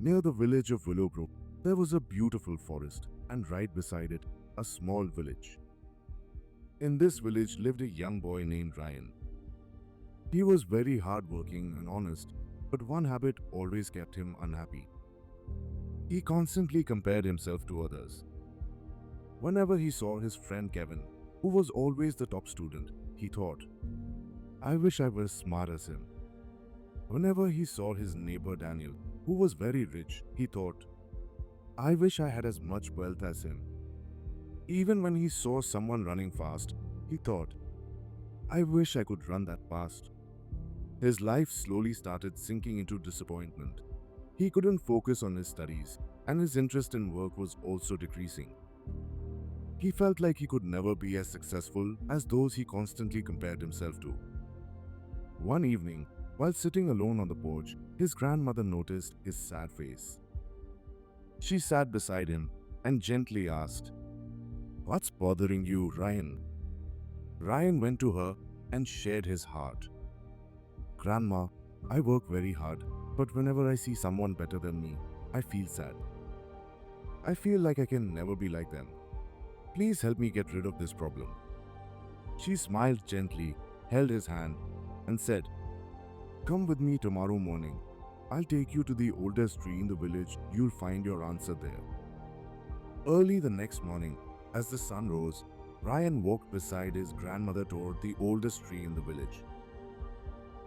Near the village of Willowbrook, there was a beautiful forest, and right beside it, a small village. In this village lived a young boy named Ryan. He was very hardworking and honest, but one habit always kept him unhappy. He constantly compared himself to others. Whenever he saw his friend Kevin, who was always the top student, he thought, I wish I was smart as him. Whenever he saw his neighbor Daniel, who was very rich, he thought, I wish I had as much wealth as him. Even when he saw someone running fast, he thought, I wish I could run that fast. His life slowly started sinking into disappointment. He couldn't focus on his studies, and his interest in work was also decreasing. He felt like he could never be as successful as those he constantly compared himself to. One evening, while sitting alone on the porch, his grandmother noticed his sad face. She sat beside him and gently asked, What's bothering you, Ryan? Ryan went to her and shared his heart. Grandma, I work very hard, but whenever I see someone better than me, I feel sad. I feel like I can never be like them. Please help me get rid of this problem. She smiled gently, held his hand, and said, Come with me tomorrow morning. I'll take you to the oldest tree in the village. You'll find your answer there. Early the next morning, as the sun rose, Ryan walked beside his grandmother toward the oldest tree in the village.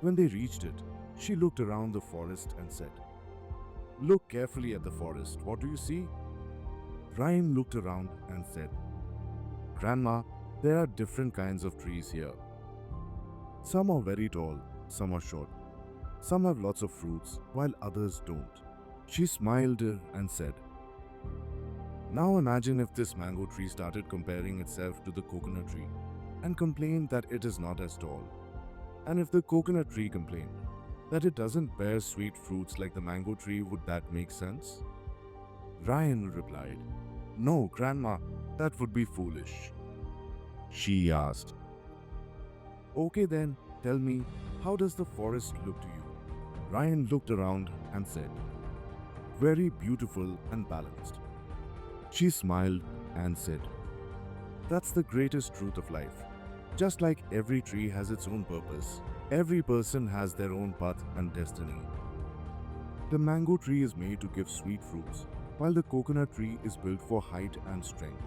When they reached it, she looked around the forest and said, Look carefully at the forest. What do you see? Ryan looked around and said, Grandma, there are different kinds of trees here. Some are very tall, some are short. Some have lots of fruits, while others don't. She smiled and said, Now imagine if this mango tree started comparing itself to the coconut tree and complained that it is not as tall. And if the coconut tree complained that it doesn't bear sweet fruits like the mango tree, would that make sense? Ryan replied, No, Grandma, that would be foolish. She asked, Okay then, tell me, how does the forest look to you? Ryan looked around and said, Very beautiful and balanced. She smiled and said, That's the greatest truth of life. Just like every tree has its own purpose, every person has their own path and destiny. The mango tree is made to give sweet fruits, while the coconut tree is built for height and strength.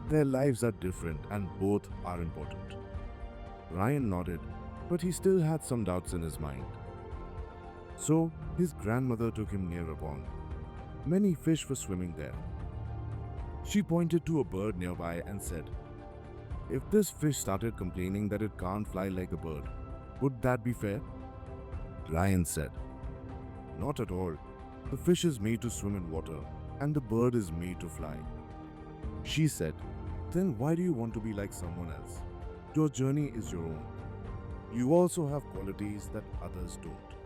Their lives are different and both are important. Ryan nodded, but he still had some doubts in his mind. So, his grandmother took him near a pond. Many fish were swimming there. She pointed to a bird nearby and said, If this fish started complaining that it can't fly like a bird, would that be fair? Ryan said, Not at all. The fish is made to swim in water, and the bird is made to fly. She said, Then why do you want to be like someone else? Your journey is your own. You also have qualities that others don't.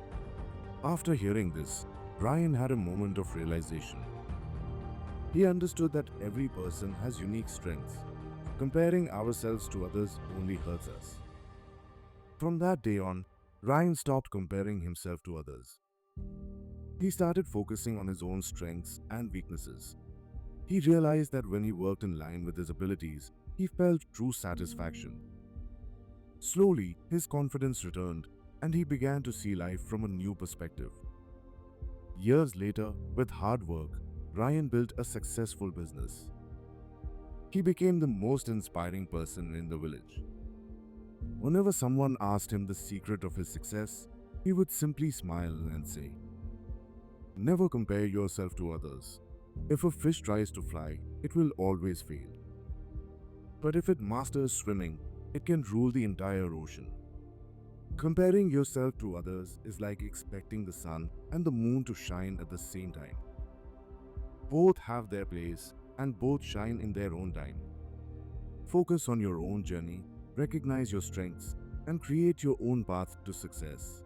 After hearing this, Ryan had a moment of realization. He understood that every person has unique strengths. Comparing ourselves to others only hurts us. From that day on, Ryan stopped comparing himself to others. He started focusing on his own strengths and weaknesses. He realized that when he worked in line with his abilities, he felt true satisfaction. Slowly, his confidence returned, and he began to see life from a new perspective. Years later, with hard work, Ryan built a successful business. He became the most inspiring person in the village. Whenever someone asked him the secret of his success, he would simply smile and say, Never compare yourself to others. If a fish tries to fly, it will always fail. But if it masters swimming, it can rule the entire ocean. Comparing yourself to others is like expecting the sun and the moon to shine at the same time. Both have their place and both shine in their own time. Focus on your own journey, recognize your strengths, and create your own path to success.